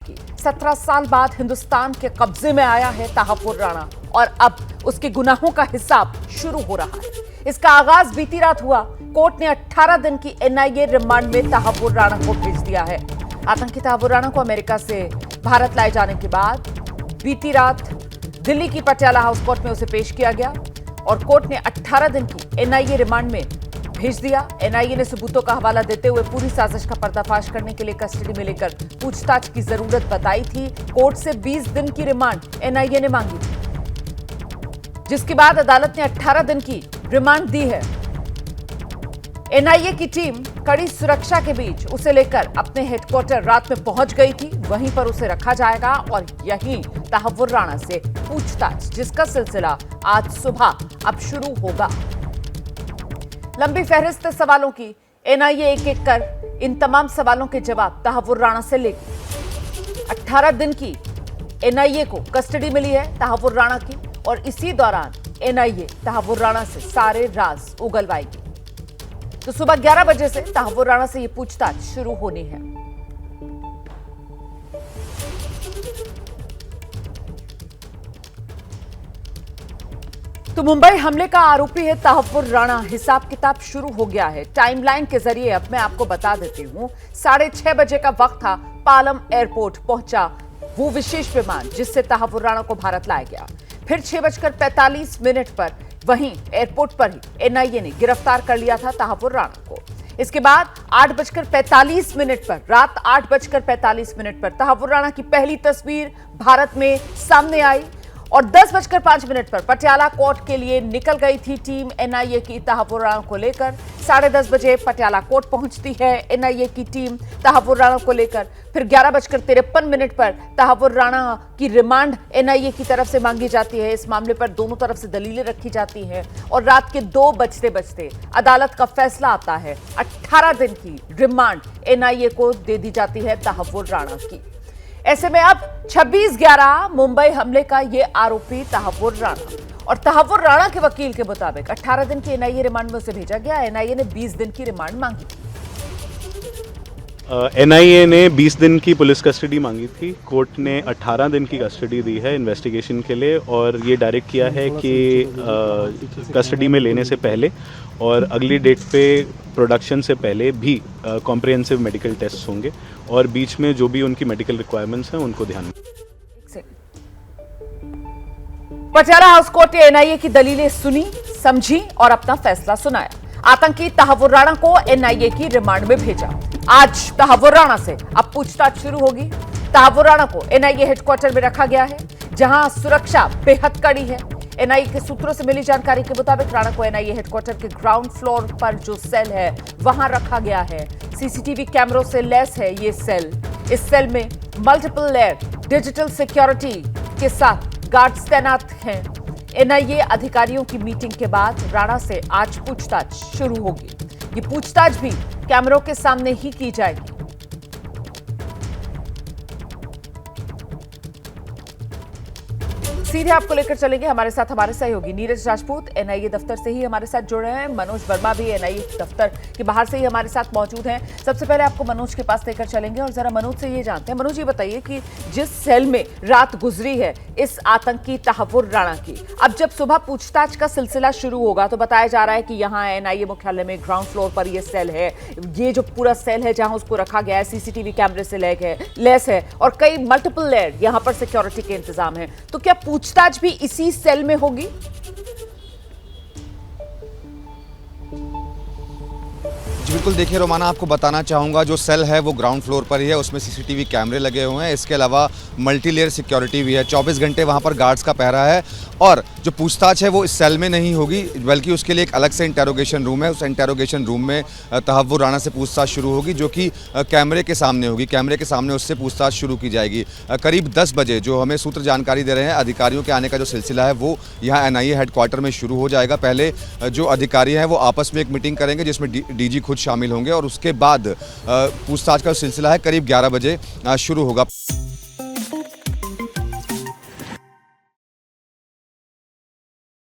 की। 17 साल बाद हिंदुस्तान के कब्जे में आया है तहव्वुर राणा और अब उसके गुनाहों का हिसाब शुरू हो रहा है। इसका आगाज बीती रात हुआ। कोर्ट ने 18 दिन की एनआईए रिमांड में तहव्वुर राणा को भेज दिया है। आतंकी तहव्वुर राणा को अमेरिका से भारत लाए जाने के बाद बीती रात दिल्ली की पटियाला हाउस कोर्ट में उसे पेश किया गया और कोर्ट ने 18 दिन की एनआईए रिमांड में भेज दिया। एनआईए ने सबूतों का हवाला देते हुए पूरी साजिश का पर्दाफाश करने के लिए कस्टडी में लेकर पूछताछ की जरूरत बताई थी। कोर्ट से 20 दिन की रिमांड एनआईए ने मांगी थी, जिसके बाद अदालत ने 18 दिन की रिमांड दी है। एनआईए की टीम कड़ी सुरक्षा के बीच उसे लेकर अपने हेडक्वार्टर रात में पहुंच गई थी। वहीं पर उसे रखा जाएगा और यहीं तहव्वुर राणा से पूछताछ, जिसका सिलसिला आज सुबह अब शुरू होगा। लंबी फहरिस्त सवालों की एनआईए एक एक कर इन तमाम सवालों के जवाब तहव्वुर राणा से लेगी। 18 दिन की एनआईए को कस्टडी मिली है तहव्वुर राणा की और इसी दौरान एनआईए तहव्वुर राणा से सारे राज उगलवाएगी। तो सुबह 11 बजे से तहव्वुर राणा से यह पूछताछ शुरू होनी है। तो मुंबई हमले का आरोपी है तहव्वुर राणा। हिसाब किताब शुरू हो गया है। टाइमलाइन के जरिए अब मैं आपको बता देती हूं। 6:30 बजे का वक्त था। पालम एयरपोर्ट पहुंचा वो विशेष विमान जिससे तहव्वुर राणा को भारत लाया गया। फिर 6:45 पर वहीं एयरपोर्ट पर ही एनआईए ने गिरफ्तार कर लिया था तहव्वुर राणा को। इसके बाद 8:45 पर रात 8:45 पर तहव्वुर राणा की पहली तस्वीर भारत में सामने आई और 10:05 पर पटियाला कोर्ट के लिए निकल गई थी टीम एनआईए की तहव्वुर राणा को लेकर। 10:30 बजे पटियाला कोर्ट पहुंचती है एनआईए की टीम तहव्वुर राणा को लेकर। फिर 11:53 पर तहव्वुर राणा की रिमांड एनआईए की तरफ से मांगी जाती है। इस मामले पर दोनों तरफ से दलीलें रखी जाती हैं और रात के 2 बजते अदालत का फैसला आता है। 18 दिन की रिमांड एनआईए को दे दी जाती है तहव्वुर राणा की। ऐसे में अब 26/11 मुंबई हमले का यह आरोपी तहव्वुर राणा और तहव्वुर राणा के वकील के मुताबिक 18 दिन की एनआईए रिमांड में उसे भेजा गया। एनआईए ने 20 दिन की रिमांड मांगी थी। एनआईए ने 20 दिन की पुलिस कस्टडी मांगी थी। कोर्ट ने 18 दिन की कस्टडी दी है इन्वेस्टिगेशन के लिए और ये डायरेक्ट किया है कि कस्टडी में लेने से पहले और अगली डेट पे प्रोडक्शन से पहले भी कॉम्प्रिहेंसिव मेडिकल टेस्ट होंगे और बीच में जो भी उनकी मेडिकल रिक्वायरमेंट्स हैं उनको ध्यान में। पटियाला हाउस कोर्ट ने एनआईए की दलीलें सुनी, समझी और अपना फैसला सुनाया। आतंकी तहव्वुर राणा को एनआईए की रिमांड में भेजा। आज तहव्वुर राणा से अब पूछताछ शुरू होगी। तहव्वुर राणा को एनआईए हेडक्वार्टर में रखा गया है, जहां सुरक्षा बेहद कड़ी है। एनआईए के सूत्रों से मिली जानकारी के मुताबिक राणा को एनआईए हेडक्वार्टर के ग्राउंड फ्लोर पर जो सेल है वहां रखा गया है। सीसीटीवी कैमरों से लैस है ये सेल। इस सेल में मल्टीपल लेयर डिजिटल सिक्योरिटी के साथ गार्ड्स तैनात हैं। एनआईए अधिकारियों की मीटिंग के बाद राणा से आज पूछताछ शुरू होगी। ये पूछताछ भी कैमरों के सामने ही की जाएगी। सीधे आपको लेकर चलेंगे। हमारे साथ हमारे सहयोगी नीरज राजपूत एनआईए दफ्तर से ही हमारे साथ जुड़ रहे हैं। मनोज वर्मा भी एनआईए दफ्तर के बाहर से ही हमारे साथ मौजूद हैं। सबसे पहले आपको मनोज के पास लेकर चलेंगे और जरा मनोज से ये जानते हैं। मनोज, ये बताइए कि जिस सेल में रात गुजरी है इस आतंकी तहव्वुर राणा की, अब जब सुबह पूछताछ का सिलसिला शुरू होगा तो बताया जा रहा है कि यहाँ एनआईए मुख्यालय में ग्राउंड फ्लोर पर यह सेल है। ये जो पूरा सेल है जहां उसको रखा गया है, सीसीटीवी कैमरे से लैस है और कई मल्टीपल लेयर यहां पर सिक्योरिटी के इंतजाम है। तो क्या पूछताछ भी इसी सेल में होगी? जी बिल्कुल, देखिए रोमाना, आपको बताना चाहूँगा जो सेल है वो ग्राउंड फ्लोर पर ही है। उसमें सीसीटीवी कैमरे लगे हुए हैं। इसके अलावा मल्टी लेयर सिक्योरिटी भी है। 24 घंटे वहाँ पर गार्ड्स का पहरा है और जो पूछताछ है वो इस सेल में नहीं होगी, बल्कि उसके लिए एक अलग से इंटेरोगेशन रूम है। उस इंटेरोगेशन रूम में तहव्वुर राणा से पूछताछ शुरू होगी, जो कि कैमरे के सामने होगी। कैमरे के सामने उससे पूछताछ शुरू की जाएगी। करीब 10 बजे जो हमें सूत्र जानकारी दे रहे हैं, अधिकारियों के आने का जो सिलसिला है वो यहाँ एनआईए हेडक्वार्टर में शुरू हो जाएगा। पहले जो अधिकारी हैं वो आपस में एक मीटिंग करेंगे जिसमें डीजी खुद शामिल होंगे और उसके बाद पूछताछ का सिलसिला है करीब 11 बजे शुरू होगा।